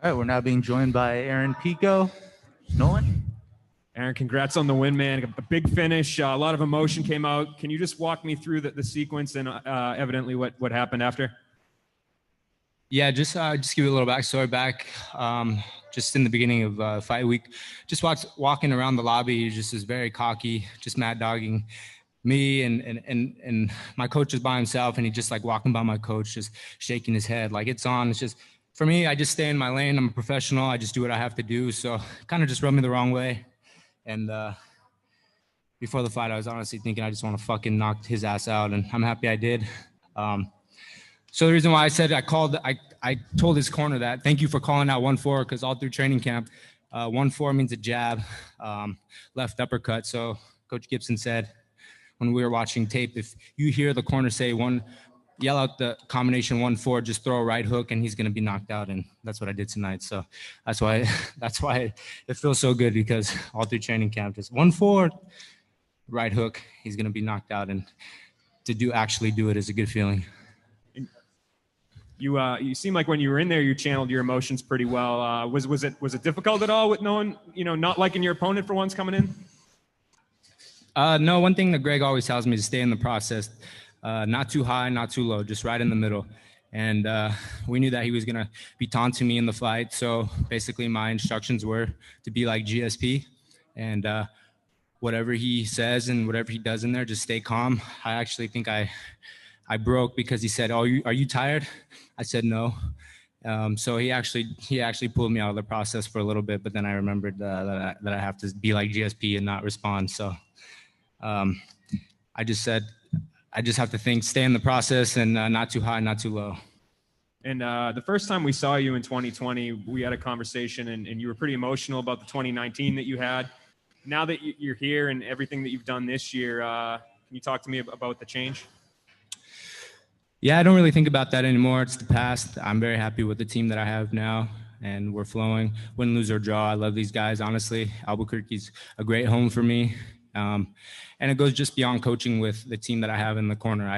All right, we're now being joined by Aaron Pico. Nolan? Aaron, congrats on the win, man. A big finish. A lot of emotion came out. Can you just walk me through the sequence and evidently what happened after? Yeah, just give you a little backstory back. Just in the beginning of fight week, just walking around the lobby, he just is very cocky, just mad dogging me and my coach is by himself, and he just like walking by my coach, just shaking his head like it's on. It's just, for me, I just stay in my lane. I'm a professional. I just do what I have to do. So kind of just rubbed me the wrong way. And before the fight, I was honestly thinking I just want to fucking knock his ass out, and I'm happy I did. So the reason why I said I told his corner that, thank you for calling out 1-4, because all through training camp, 1-4 means a jab, left uppercut. So Coach Gibson said when we were watching tape, if you hear the corner say yell out the combination 1-4, just throw a right hook and he's going to be knocked out. And that's what I did tonight. So that's why it feels so good, because all through training camp, just 1-4, right hook, he's going to be knocked out. And to actually do it is a good feeling. You seem like when you were in there, you channeled your emotions pretty well. Was it difficult at all with knowing, not liking your opponent for once coming in? No, one thing that Greg always tells me is stay in the process. Not too high, not too low, just right in the middle. And we knew that he was going to be taunting me in the fight. So basically my instructions were to be like GSP. And whatever he says and whatever he does in there, just stay calm. I actually think I broke because he said, "Oh, are you tired?" I said no. So he actually pulled me out of the process for a little bit, but then I remembered that I have to be like GSP and not respond. So I just said I just have to stay in the process and not too high, not too low. And the first time we saw you in 2020, we had a conversation, and you were pretty emotional about the 2019 that you had. Now that you're here and everything that you've done this year, can you talk to me about the change? Yeah, I don't really think about that anymore. It's the past. I'm very happy with the team that I have now, and we're flowing. Win, lose, or draw. I love these guys, honestly. Albuquerque's a great home for me. And it goes just beyond coaching with the team that I have in the corner.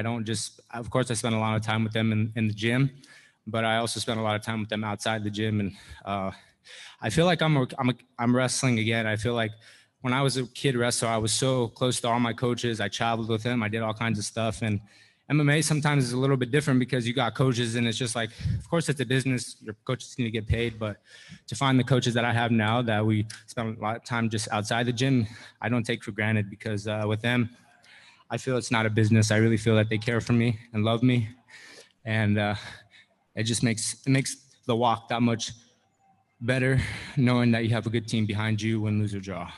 Of course, I spend a lot of time with them in the gym, but I also spend a lot of time with them outside the gym. And I feel like I'm wrestling again. I feel like when I was a kid wrestler, I was so close to all my coaches. I traveled with them. I did all kinds of stuff. And MMA sometimes is a little bit different because you got coaches, and it's just like, of course it's a business. Your coaches need to get paid, but to find the coaches that I have now that we spend a lot of time just outside the gym, I don't take for granted, because with them, I feel it's not a business. I really feel that they care for me and love me, and it just makes the walk that much better, knowing that you have a good team behind you, win, lose, or draw.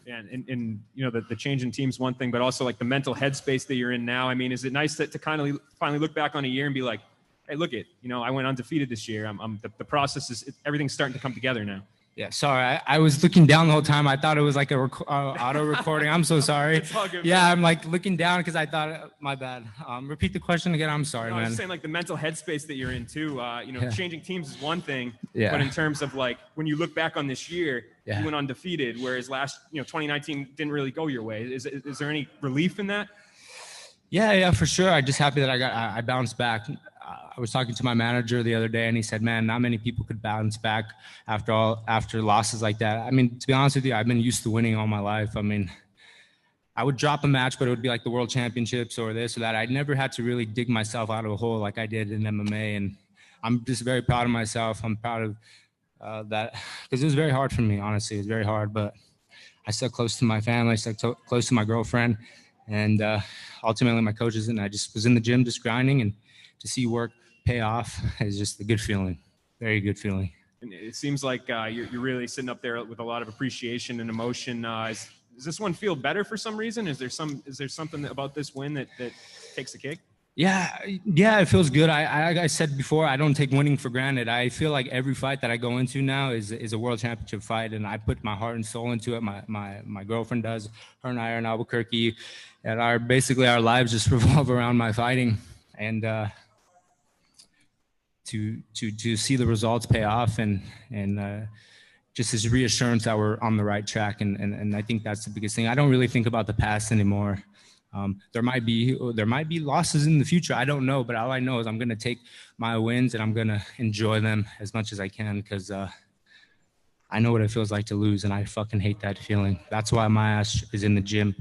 Yeah, and the change in team's one thing, but also like the mental headspace that you're in now. I mean, is it nice to kind of finally look back on a year and be like, hey, look I went undefeated this year. The process is, everything's starting to come together now. Yeah, sorry. I was looking down the whole time. I thought it was like a auto recording. I'm so sorry. It's all good, yeah, man. I'm like looking down because I thought, my bad. Repeat the question again. I'm sorry, man. I was just saying, like, the mental headspace that you're in too. Yeah. Changing teams is one thing, yeah, but in terms of like when you look back on this year, yeah, you went undefeated, whereas 2019 didn't really go your way. Is there any relief in that? Yeah, for sure. I'm just happy that I bounced back. I was talking to my manager the other day, and he said, man, not many people could bounce back after losses like that. I mean, to be honest with you, I've been used to winning all my life. I mean, I would drop a match, but it would be like the World Championships or this or that. I never had to really dig myself out of a hole like I did in MMA, and I'm just very proud of myself. I'm proud of that, because it was very hard for me, honestly. It was very hard, but I stuck close to my family, stuck close to my girlfriend, and ultimately my coaches, and I just was in the gym just grinding, and to see work pay off is just a good feeling, very good feeling. And it seems like you're really sitting up there with a lot of appreciation and emotion. Does this one feel better for some reason? Is there something about this win that takes the cake? Yeah, it feels good. I said before, I don't take winning for granted. I feel like every fight that I go into now is a world championship fight, and I put my heart and soul into it. My girlfriend does. Her and I are in Albuquerque, and our lives just revolve around my fighting. And to see the results pay off and just this reassurance that we're on the right track, and I think that's the biggest thing. I don't really think about the past anymore. There might be losses in the future. I don't know, but all I know is I'm going to take my wins and I'm going to enjoy them as much as I can, because I know what it feels like to lose, and I fucking hate that feeling. That's why my ass is in the gym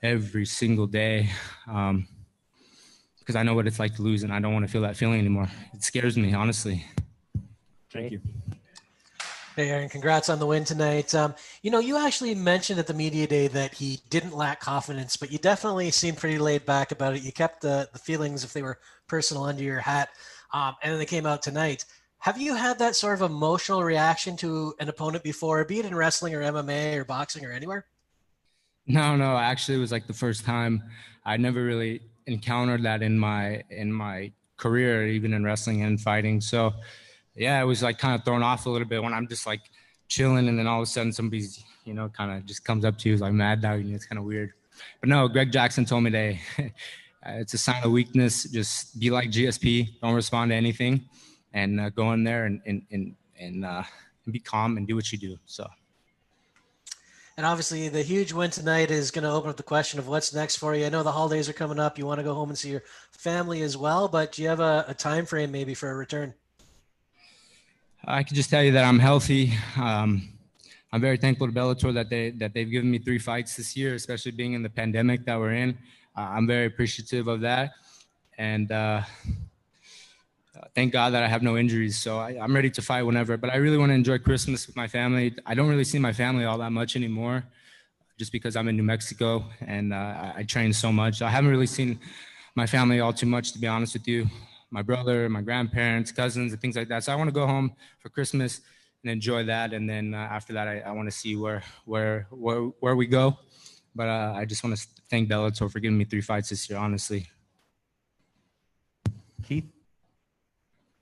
every single day, because I know what it's like to lose, and I don't want to feel that feeling anymore. It scares me, honestly. Thank you. Hey, Aaron, congrats on the win tonight. You actually mentioned at the media day that he didn't lack confidence, but you definitely seemed pretty laid back about it. You kept the feelings, if they were personal, under your hat, and then they came out tonight. Have you had that sort of emotional reaction to an opponent before, be it in wrestling or MMA or boxing or anywhere? No. Actually, it was like the first time. I never really encountered that in my career, even in wrestling and fighting. So, yeah, it was like kind of thrown off a little bit when I'm just like chilling, and then all of a sudden somebody's, kind of just comes up to you, like mad dog, and it's kind of weird. But no, Greg Jackson told me today, it's a sign of weakness. Just be like GSP. Don't respond to anything, and go in there and be calm and do what you do. So. And obviously, the huge win tonight is going to open up the question of what's next for you. I know the holidays are coming up. You want to go home and see your family as well, but do you have a time frame maybe for a return? I can just tell you that I'm healthy. I'm very thankful to Bellator that they've given me 3 fights this year, especially being in the pandemic that we're in. I'm very appreciative of that, and thank God that I have no injuries. So I'm ready to fight whenever. But I really want to enjoy Christmas with my family. I don't really see my family all that much anymore, just because I'm in New Mexico and I train so much. I haven't really seen my family all too much, to be honest with you. My brother, my grandparents, cousins, and things like that. So I want to go home for Christmas and enjoy that. And then after that, I want to see where we go. But I just want to thank Bellator for giving me 3 fights this year, honestly. Keith?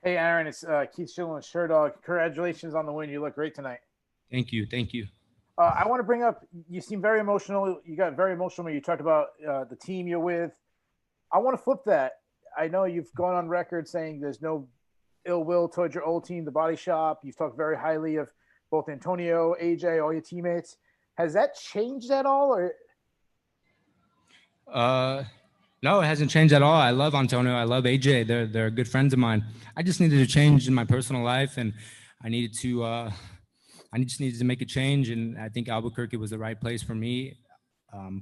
Hey, Aaron, it's Keith Schilling with Sherdog. Congratulations on the win. You look great tonight. Thank you. I want to bring up, you seem very emotional. You got very emotional when you talked about the team you're with. I want to flip that. I know you've gone on record saying there's no ill will towards your old team, the Body Shop. You've talked very highly of both Antonio, AJ, all your teammates. Has that changed at all? No, it hasn't changed at all. I love Antonio. I love AJ. They're good friends of mine. I just needed a change in my personal life, and I just needed to make a change. And I think Albuquerque was the right place for me,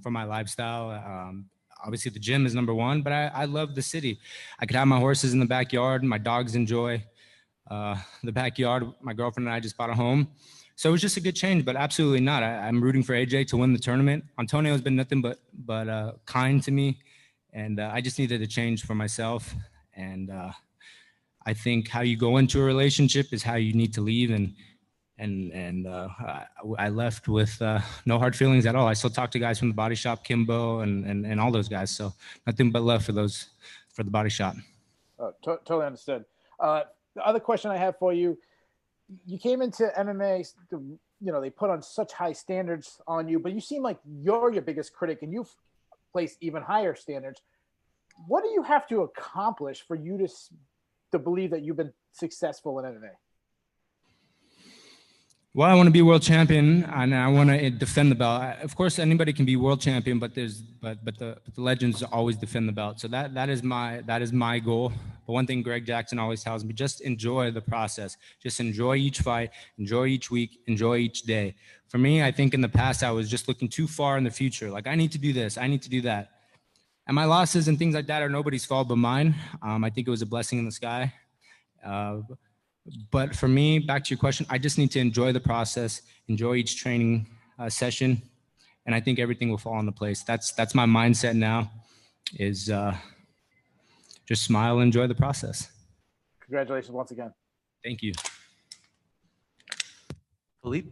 for my lifestyle. Obviously, the gym is number one, but I love the city. I could have my horses in the backyard. My dogs enjoy the backyard. My girlfriend and I just bought a home. So it was just a good change, but absolutely not. I'm rooting for AJ to win the tournament. Antonio has been nothing but kind to me, and I just needed a change for myself. And I think how you go into a relationship is how you need to leave, and I left with no hard feelings at all. I still talk to guys from the Body Shop, Kimbo, and all those guys. So nothing but love for the Body Shop. Totally understood. The other question I have for you, you came into MMA, they put on such high standards on you, but you seem like you're your biggest critic, and you've placed even higher standards. What do you have to accomplish for you to believe that you've been successful in MMA? Well, I want to be world champion, and I want to defend the belt. Of course, anybody can be world champion, but the legends always defend the belt. So that is my goal. But one thing Greg Jackson always tells me: just enjoy the process. Just enjoy each fight, enjoy each week, enjoy each day. For me, I think in the past I was just looking too far in the future. Like, I need to do this, I need to do that, and my losses and things like that are nobody's fault but mine. I think it was a blessing in the sky. But for me, back to your question, I just need to enjoy the process, enjoy each training session, and I think everything will fall into place. That's my mindset now, is just smile and enjoy the process. Congratulations once again. Thank you. Philippe?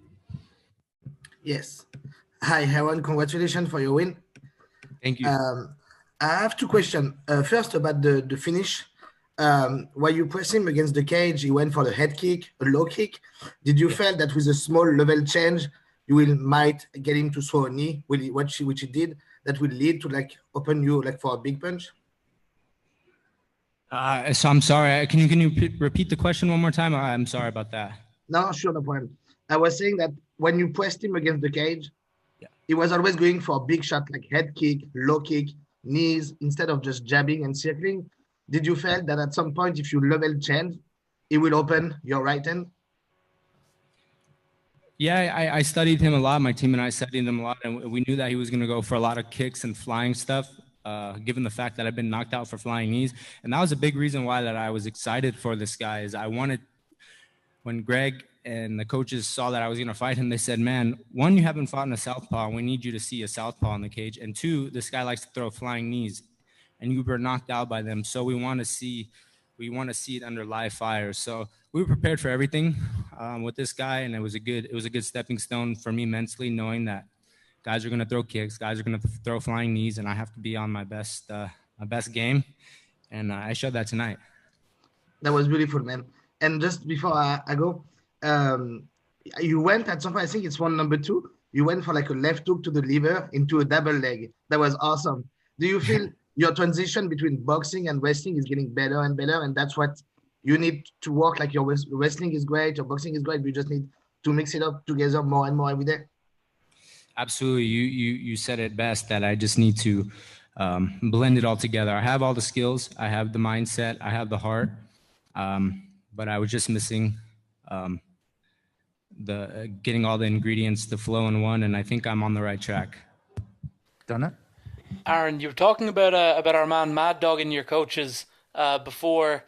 Yes. Hi, Aaron. Congratulations for your win. Thank you. I have 2 questions. First, about the finish. While you press him against the cage, he went for the head kick, a low kick. Did you feel that with a small level change, you might get him to throw a knee, which he did, that will lead to open you for a big punch? So I'm sorry. Can you repeat the question one more time? I'm sorry about that. No, sure, no problem. I was saying that when you pressed him against the cage, he was always going for a big shot, like head kick, low kick. knees instead of just jabbing and circling. Did you feel that at some point, if you level change, it will open your right hand? Yeah, I studied him a lot. My team and I studied him a lot, and we knew that he was going to go for a lot of kicks and flying stuff, given the fact that I've been knocked out for flying knees. And that was a big reason why that I was excited for this guy. Is I wanted, when Greg and the coaches saw that I was going to fight him, they said, man, one, you haven't fought in a southpaw. We need you to see a southpaw in the cage. And two, this guy likes to throw flying knees, and you were knocked out by them. So we want to see it under live fire. So we were prepared for everything with this guy, and it was a good stepping stone for me mentally, knowing that guys are going to throw kicks, guys are going to throw flying knees, and I have to be on my best game. And I showed that tonight. That was beautiful, man. And just before I go, you went at some point, I think it's one number 2, you went for like a left hook to the liver into a double leg. That was awesome. Do you feel your transition between boxing and wrestling is getting better and better, and that's what you need to work? Like your wrestling is great, your boxing is great, but you just need to mix it up together more and more every day? Absolutely. You said it best, that I just need to blend it all together. I have all the skills, I have the mindset, I have the heart, but I was just missing getting all the ingredients to flow in one, and I think I'm on the right track. Done it? Aaron, you were talking about our man Mad Dog and your coaches before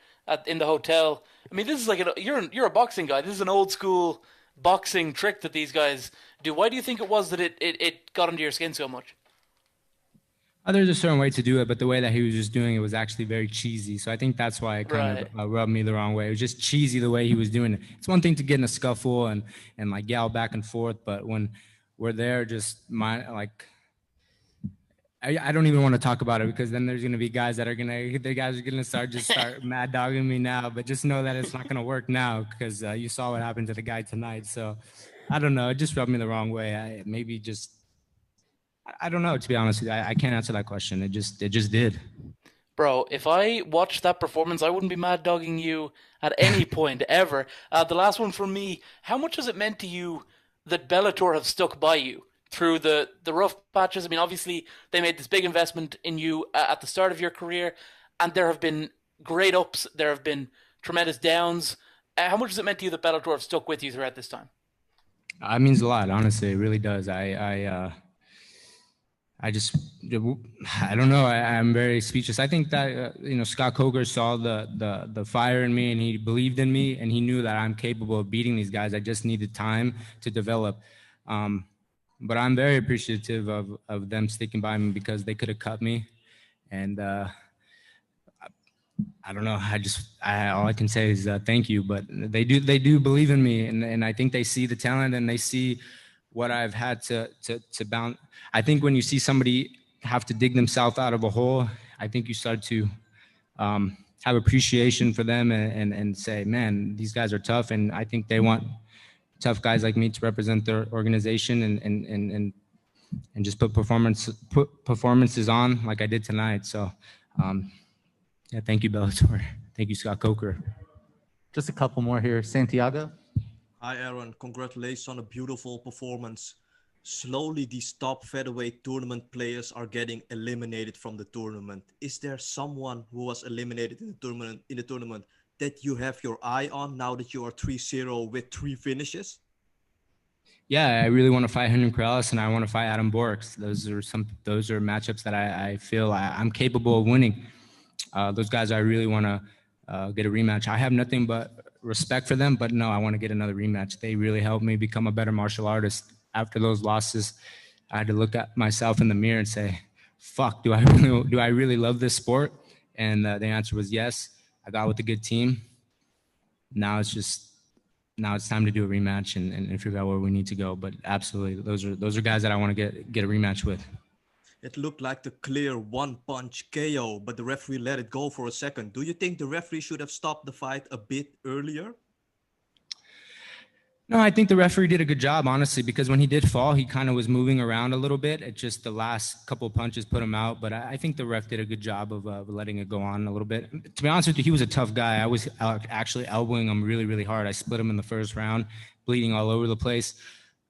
in the hotel. I mean, this is like you're a boxing guy. This is an old school boxing trick that these guys do. Why do you think it was that it got under your skin so much? There's a certain way to do it, but the way that he was just doing it was actually very cheesy. So I think that's why it kind of rubbed me the wrong way. It was just cheesy the way he was doing it. It's one thing to get in a scuffle and like yell back and forth, but when we're there, I don't even want to talk about it, because then there's going to be guys that are going to start mad dogging me now. But just know that it's not going to work now, because you saw what happened to the guy tonight. So I don't know. It just rubbed me the wrong way. I don't know, to be honest with you. I can't answer that question. It just did. Bro, if I watched that performance, I wouldn't be mad dogging you at any point ever. The last one from me, how much has it meant to you that Bellator have stuck by you through the rough patches? I mean, obviously, they made this big investment in you at the start of your career, and there have been great ups, there have been tremendous downs. How much has it meant to you that Bellator have stuck with you throughout this time? It means a lot, honestly. It really does. I don't know. I'm very speechless. I think that, Scott Coker saw the fire in me, and he believed in me, and he knew that I'm capable of beating these guys. I just needed time to develop. But I'm very appreciative of them sticking by me, because they could have cut me. And I don't know. All I can say is thank you. But they do believe in me, and I think they see the talent, and they see what I've had to bounce. I think when you see somebody have to dig themselves out of a hole, I think you start to have appreciation for them and say, man, these guys are tough. And I think they want tough guys like me to represent their organization and just put performances on like I did tonight. So, thank you, Bellator. Thank you, Scott Coker. Just a couple more here. Santiago? Hi, Aaron. Congratulations on a beautiful performance. Slowly, these top featherweight tournament players are getting eliminated from the tournament. Is there someone who was eliminated in the tournament that you have your eye on now that you are 3-0 with 3 finishes? Yeah, I really want to fight Henry Corrales, and I want to fight Adam Borks. Those are matchups that I feel I'm capable of winning. Those guys, I really want to get a rematch. I have nothing but respect for them, but no, I want to get another rematch. They really helped me become a better martial artist. After those losses, I had to look at myself in the mirror and say, fuck, do I really love this sport? And the answer was yes. I got with a good team. Now it's time to do a rematch and figure out where we need to go. But absolutely, those are guys that I want to get a rematch with. It looked like the clear one-punch KO, but the referee let it go for a second. Do you think the referee should have stopped the fight a bit earlier? No, I think the referee did a good job, honestly, because when he did fall, he kind of was moving around a little bit. It just the last couple of punches put him out. But I think the ref did a good job of letting it go on a little bit. To be honest with you, he was a tough guy. I was actually elbowing him really, really hard. I split him in the first round, bleeding all over the place.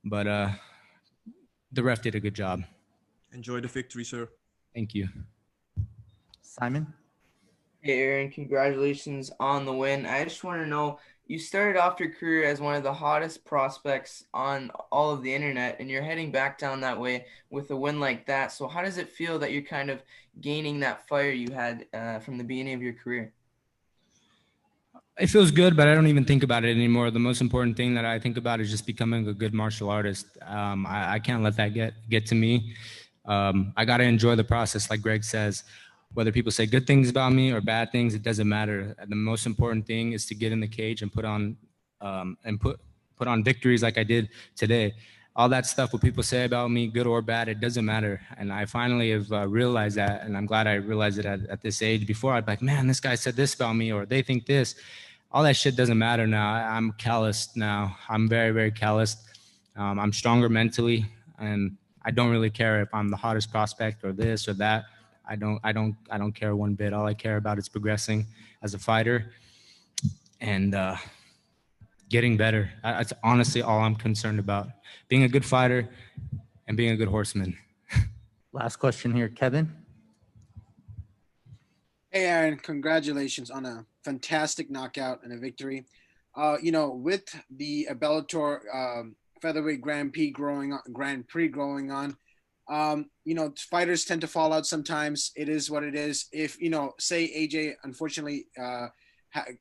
But the ref did a good job. Enjoy the victory, sir. Thank you. Simon? Hey Aaron, congratulations on the win. I just want to know, you started off your career as one of the hottest prospects on all of the internet, and you're heading back down that way with a win like that. So how does it feel that you're kind of gaining that fire you had from the beginning of your career? It feels good, but I don't even think about it anymore. The most important thing that I think about is just becoming a good martial artist. I can't let that get to me. I got to enjoy the process, like Greg says. Whether people say good things about me or bad things, it doesn't matter. The most important thing is to get in the cage and put on victories like I did today. All that stuff, what people say about me, good or bad, it doesn't matter. And I finally have realized that, and I'm glad I realized it at this age. Before, I'd be like, man, this guy said this about me, or they think this. All that shit doesn't matter now. I'm calloused now. I'm very, very calloused. I'm stronger mentally, and I don't really care if I'm the hottest prospect or this or that. I don't care one bit. All I care about is progressing as a fighter and getting better. That's honestly all I'm concerned about. Being a good fighter and being a good horseman. Last question here, Kevin. Hey, Aaron, congratulations on a fantastic knockout and a victory. With the Bellator featherweight Grand Prix growing on, fighters tend to fall out sometimes. It is what it is. If, say AJ unfortunately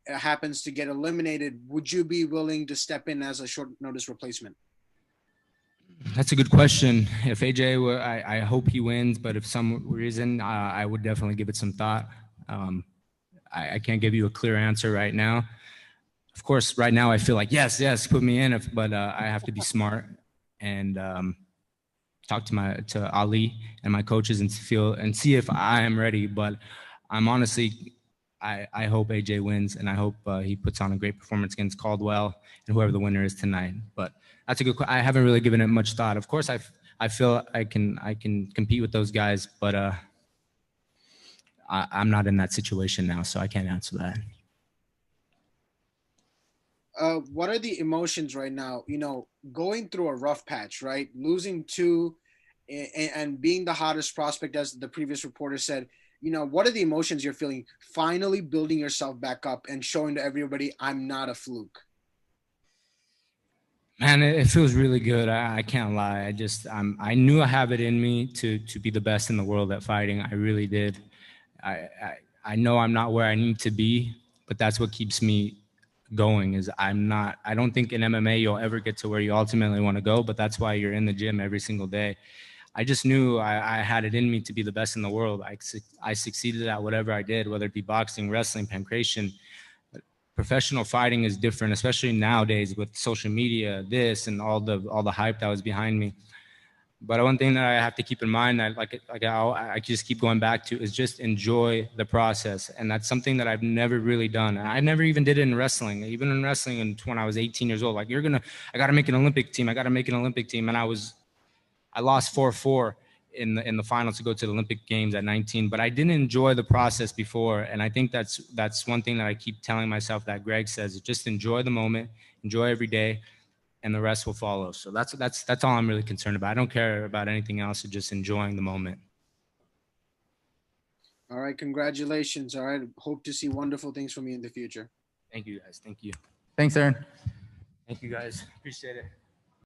happens to get eliminated, would you be willing to step in as a short notice replacement? That's a good question. If AJ were, I hope he wins, but if some reason, I would definitely give it some thought. I can't give you a clear answer right now. Of course, right now I feel like, yes, put me in, but I have to be smart and talk to Ali and my coaches and see if I am ready. But I'm honestly, I hope AJ wins, and I hope he puts on a great performance against Caldwell and whoever the winner is tonight. But that's a good. I haven't really given it much thought. Of course, I feel I can compete with those guys, but I'm not in that situation now, so I can't answer that. What are the emotions right now? Going through a rough patch, right? Losing two and being the hottest prospect, as the previous reporter said. What are the emotions you're feeling? Finally building yourself back up and showing to everybody, I'm not a fluke. Man, it feels really good. I can't lie. I knew I have it in me to be the best in the world at fighting. I really did. I know I'm not where I need to be, but that's what keeps me going. I don't think in MMA you'll ever get to where you ultimately want to go, but that's why you're in the gym every single day. I just knew I had it in me to be the best in the world. I succeeded at whatever I did, whether it be boxing, wrestling, pancration. Professional fighting is different, especially nowadays with social media, this and all the hype that was behind me. But one thing that I have to keep in mind that I just keep going back to is just enjoy the process. And that's something that I've never really done. I never even did it in wrestling. Even in wrestling when I was 18 years old, I got to make an Olympic team. And I lost 4-4 in the finals to go to the Olympic Games at 19. But I didn't enjoy the process before. And I think that's one thing that I keep telling myself that Greg says, just enjoy the moment, enjoy every day, and the rest will follow. So that's all I'm really concerned about. I don't care about anything else, just enjoying the moment. All right, congratulations. All right, hope to see wonderful things from you in the future. Thank you, guys. Thank you. Thanks, Aaron. Thank you, guys. Appreciate it.